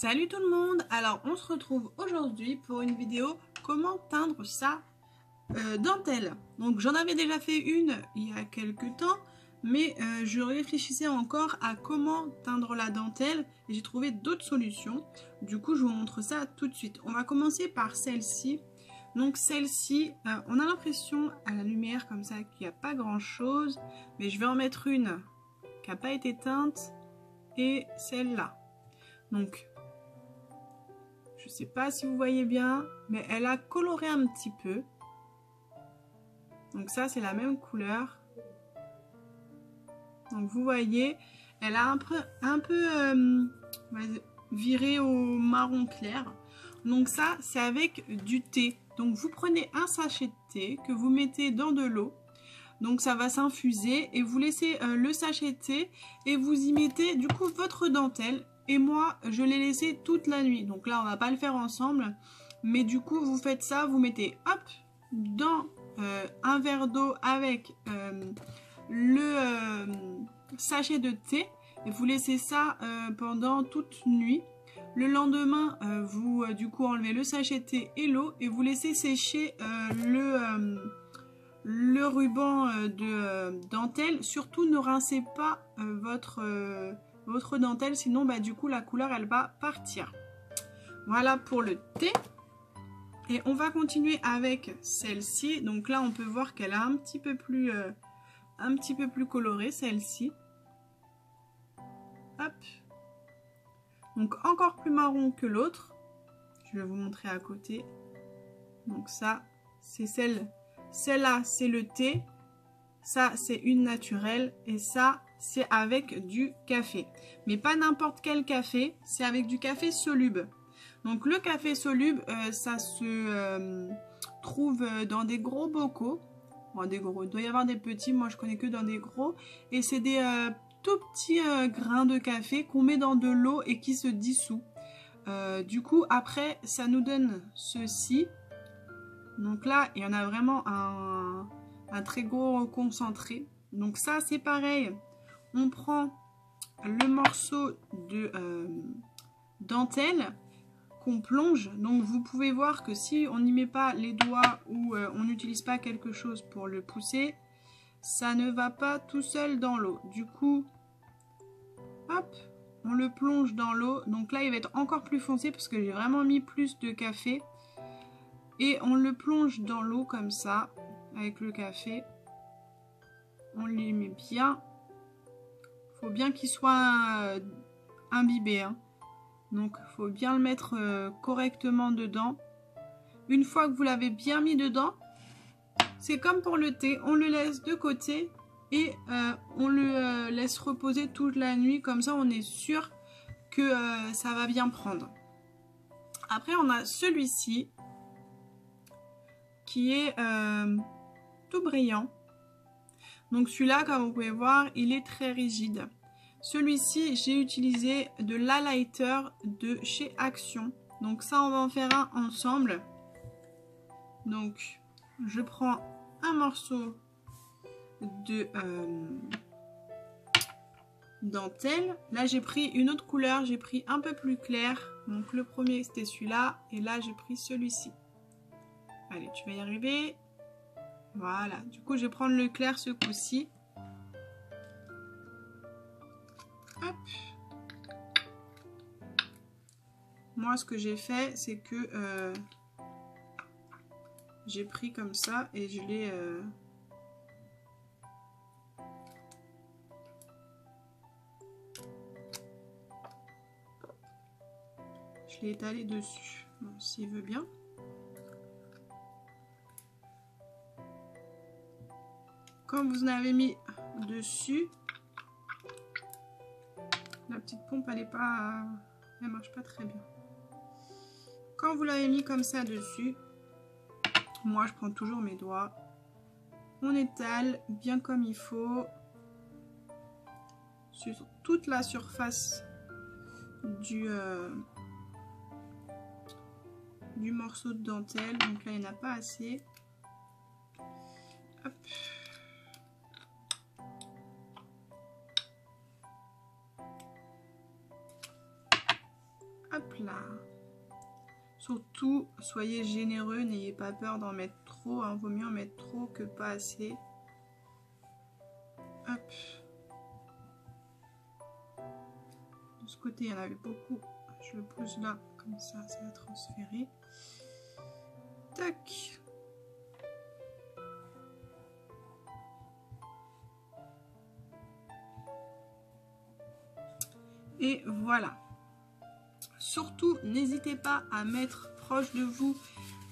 Salut tout le monde. Alors on se retrouve aujourd'hui pour une vidéo comment teindre sa dentelle. Donc j'en avais déjà fait une il y a quelques temps, mais je réfléchissais encore à comment teindre la dentelle et j'ai trouvé d'autres solutions. Du coup je vous montre ça tout de suite. On va commencer par celle-ci. Donc celle-ci, on a l'impression à la lumière comme ça qu'il n'y a pas grand chose, mais je vais en mettre une qui n'a pas été teinte et celle-là. Donc je sais pas si vous voyez bien, mais elle a coloré un petit peu. Donc ça, c'est la même couleur. Donc vous voyez, elle a un peu viré au marron clair. Donc ça, c'est avec du thé. Donc vous prenez un sachet de thé que vous mettez dans de l'eau. Donc ça va s'infuser et vous laissez le sachet de thé et vous y mettez du coup votre dentelle. Et moi, je l'ai laissé toute la nuit. Donc là, on va pas le faire ensemble. Mais du coup, vous faites ça. Vous mettez, hop, dans un verre d'eau avec le sachet de thé. Et vous laissez ça pendant toute nuit. Le lendemain, vous, du coup, enlevez le sachet de thé et l'eau. Et vous laissez sécher le ruban de dentelle. Surtout, ne rincez pas votre dentelle, sinon bah, du coup la couleur elle va partir. Voilà pour le thé. Et on va continuer avec celle-ci. Donc là on peut voir qu'elle a un petit peu plus colorée, celle-ci. Hop. Donc encore plus marron que l'autre. Je vais vous montrer à côté. Donc ça c'est celle-là c'est le thé. Ça c'est une naturelle et ça c'est avec du café. Mais pas n'importe quel café, c'est avec du café soluble. Donc le café soluble, ça se trouve dans des gros bocaux. Bon, des gros, il doit y avoir des petits, moi je connais que dans des gros. Et c'est des tout petits grains de café qu'on met dans de l'eau et qui se dissout. Du coup après ça nous donne ceci. Donc là il y en a vraiment un très gros concentré. Donc ça c'est pareil. On prend le morceau de dentelle qu'on plonge. Donc vous pouvez voir que si on n'y met pas les doigts ou on n'utilise pas quelque chose pour le pousser, ça ne va pas tout seul dans l'eau. Du coup, hop, on le plonge dans l'eau. Donc là il va être encore plus foncé parce que j'ai vraiment mis plus de café. Et on le plonge dans l'eau comme ça, avec le café. On les met bien. Faut bien qu'il soit imbibé. Hein. Donc, il faut bien le mettre correctement dedans. Une fois que vous l'avez bien mis dedans, c'est comme pour le thé. On le laisse de côté et on le laisse reposer toute la nuit. Comme ça, on est sûr que ça va bien prendre. Après, on a celui-ci qui est tout brillant. Donc celui-là, comme vous pouvez voir, il est très rigide. Celui-ci, j'ai utilisé de l'highlighter de chez Action. Donc ça, on va en faire un ensemble. Donc, je prends un morceau de dentelle. Là, j'ai pris une autre couleur. J'ai pris un peu plus clair. Donc le premier, c'était celui-là. Et là, j'ai pris celui-ci. Allez, tu vas y arriver. Voilà, du coup je vais prendre le clair ce coup-ci. Hop. Moi ce que j'ai fait c'est que j'ai pris comme ça et je l'ai étalé dessus. Bon, s'il veut bien. Quand vous en avez mis dessus, la petite pompe elle marche pas très bien. Quand vous l'avez mis comme ça dessus, moi je prends toujours mes doigts, on étale bien comme il faut sur toute la surface du morceau de dentelle. Donc là il n'y en a pas assez. Hop. Hop là. Surtout, soyez généreux, n'ayez pas peur d'en mettre trop. Hein. Vaut mieux en mettre trop que pas assez. Hop. De ce côté, il y en avait beaucoup. Je le pose là, comme ça, ça va transférer. Tac. Et voilà. Surtout, n'hésitez pas à mettre proche de vous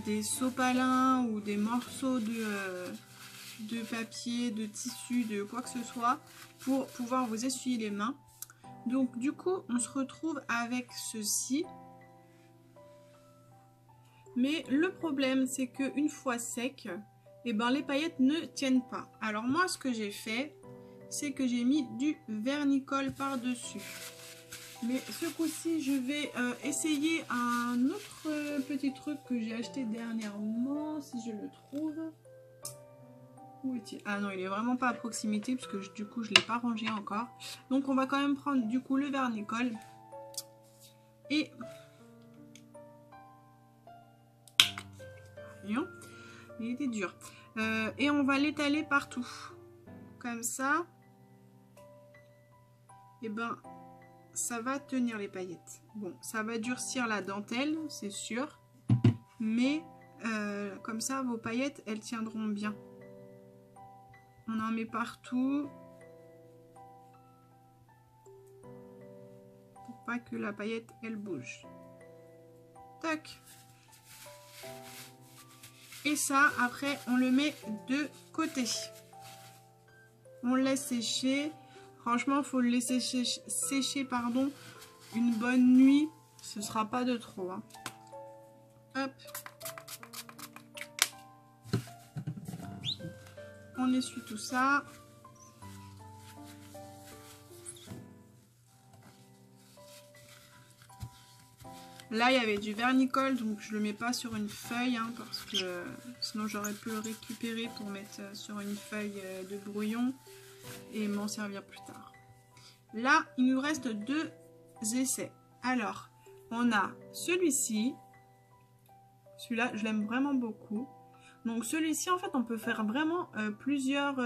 des sopalins ou des morceaux de papier, de tissu, de quoi que ce soit pour pouvoir vous essuyer les mains. Donc du coup, on se retrouve avec ceci. Mais le problème, c'est qu'une fois sec, eh ben, les paillettes ne tiennent pas. Alors moi, ce que j'ai fait, c'est que j'ai mis du vernicole par-dessus. Mais ce coup-ci, je vais essayer un autre petit truc que j'ai acheté dernièrement, si je le trouve. Où est-il? Ah non, il est vraiment pas à proximité, parce que du coup, je ne l'ai pas rangé encore. Donc, on va quand même prendre du coup le vernicole. Et... Voyons, il était dur. Et on va l'étaler partout. Comme ça. Et ben... ça va tenir les paillettes. Bon, ça va durcir la dentelle, c'est sûr. Mais comme ça, vos paillettes, elles tiendront bien. On en met partout. Pour pas que la paillette, elle bouge. Tac. Et ça, après, on le met de côté. On le laisse sécher. Franchement, il faut le laisser sécher, pardon, une bonne nuit. Ce sera pas de trop. Hein. Hop. On essuie tout ça. Là, il y avait du vernicole, donc je le mets pas sur une feuille, hein, parce que sinon j'aurais pu le récupérer pour mettre sur une feuille de brouillon et m'en servir plus tard. Là, il nous reste 2 essais. Alors, on a celui-ci. Celui-là, je l'aime vraiment beaucoup. Donc celui-ci, en fait, on peut faire vraiment plusieurs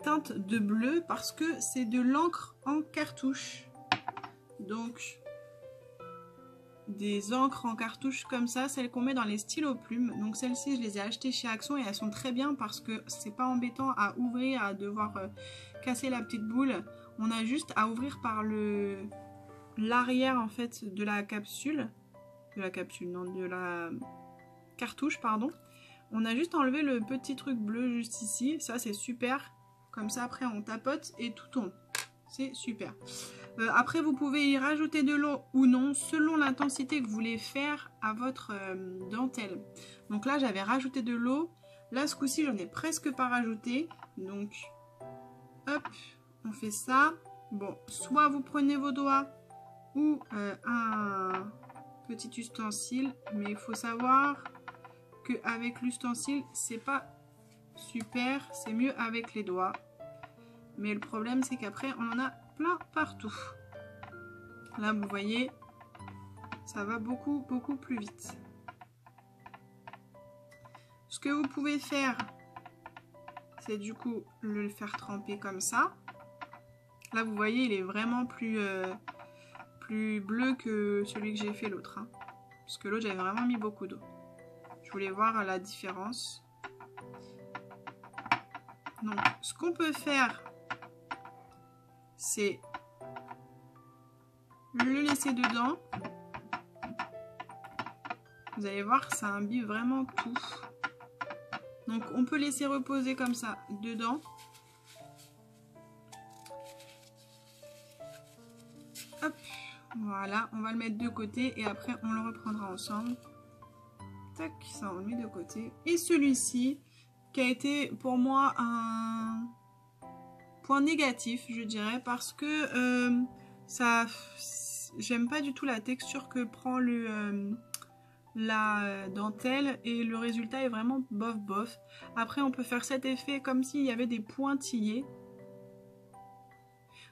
teintes de bleu parce que c'est de l'encre en cartouche. Donc, des encres en cartouche comme ça, celles qu'on met dans les stylos plumes. Donc celles-ci, je les ai achetées chez Axon et elles sont très bien parce que c'est pas embêtant à ouvrir, à devoir casser la petite boule. On a juste à ouvrir par l'arrière en fait de la capsule. De la cartouche, pardon. On a juste enlevé le petit truc bleu juste ici. Ça, c'est super. Comme ça, après, on tapote et tout tombe. C'est super. Après, vous pouvez y rajouter de l'eau ou non, selon l'intensité que vous voulez faire à votre dentelle. Donc là, j'avais rajouté de l'eau. Là, ce coup-ci, j'en ai presque pas rajouté. Donc, hop, on fait ça. Bon, soit vous prenez vos doigts ou un petit ustensile. Mais il faut savoir qu'avec l'ustensile, c'est pas super. C'est mieux avec les doigts. Mais le problème, c'est qu'après, on en a plein partout. Là, vous voyez, ça va beaucoup plus vite. Ce que vous pouvez faire, c'est du coup le faire tremper comme ça. Là, vous voyez, il est vraiment plus bleu que celui que j'ai fait l'autre. Hein. Parce que l'autre, j'avais vraiment mis beaucoup d'eau. Je voulais voir la différence. Donc, ce qu'on peut faire, c'est le laisser dedans. Vous allez voir, ça imbibe vraiment tout. Donc, on peut laisser reposer comme ça dedans. Hop, voilà, on va le mettre de côté et après, on le reprendra ensemble. Tac, ça, on le met de côté. Et celui-ci, qui a été pour moi un point négatif, je dirais, parce que j'aime pas du tout la texture que prend la dentelle et le résultat est vraiment bof bof. Après, on peut faire cet effet comme s'il y avait des pointillés.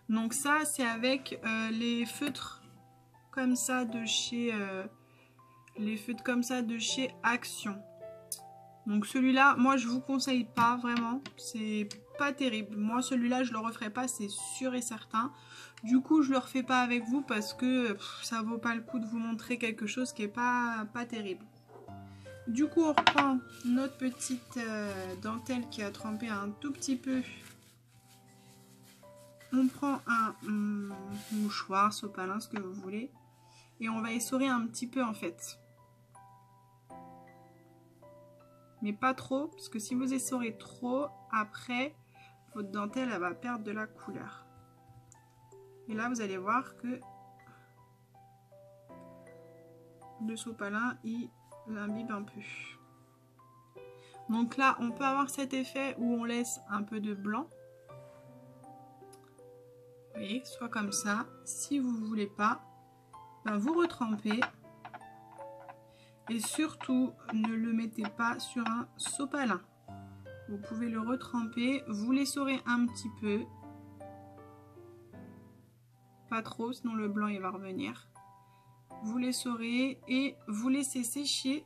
Donc ça, c'est avec les feutres comme ça de chez les feutres comme ça de chez Action. Donc celui-là, moi je vous conseille pas vraiment, c'est pas terrible. Moi celui-là je le referai pas, c'est sûr et certain. Du coup je le refais pas avec vous parce que ça vaut pas le coup de vous montrer quelque chose qui est pas terrible. Du coup on reprend notre petite dentelle qui a trempé un tout petit peu. On prend un mouchoir, sopalin, ce que vous voulez. Et on va essorer un petit peu en fait. Mais pas trop, parce que si vous essorez trop, après, votre dentelle elle va perdre de la couleur. Et là, vous allez voir que le sopalin, il l'imbibe un peu. Donc là, on peut avoir cet effet où on laisse un peu de blanc. Vous voyez, soit comme ça. Si vous ne voulez pas, ben vous retrempez. Et surtout, ne le mettez pas sur un sopalin. Vous pouvez le retremper, vous l'essorez un petit peu. Pas trop, sinon le blanc il va revenir. Vous l'essorez et vous laissez sécher.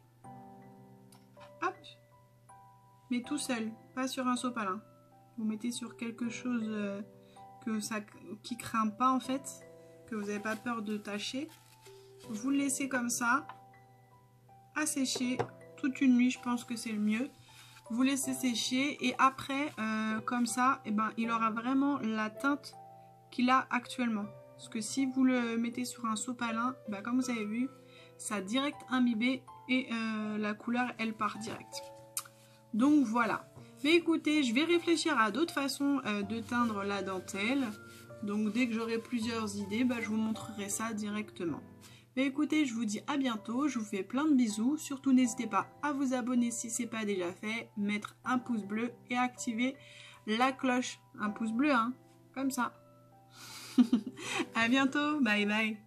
Hop! Mais tout seul, pas sur un sopalin. Vous mettez sur quelque chose qui craint pas en fait, que vous n'avez pas peur de tacher. Vous le laissez comme ça, à sécher toute une nuit, je pense que c'est le mieux. Vous laissez sécher et après, comme ça, eh ben, il aura vraiment la teinte qu'il a actuellement. Parce que si vous le mettez sur un sopalin, ben, comme vous avez vu, ça a direct imbibé et la couleur, elle part direct. Donc voilà. Mais écoutez, je vais réfléchir à d'autres façons de teindre la dentelle. Donc dès que j'aurai plusieurs idées, ben, je vous montrerai ça directement. Mais écoutez, je vous dis à bientôt, je vous fais plein de bisous. Surtout n'hésitez pas à vous abonner si ce n'est pas déjà fait, mettre un pouce bleu et activer la cloche. Un pouce bleu, hein, comme ça. À bientôt, bye bye.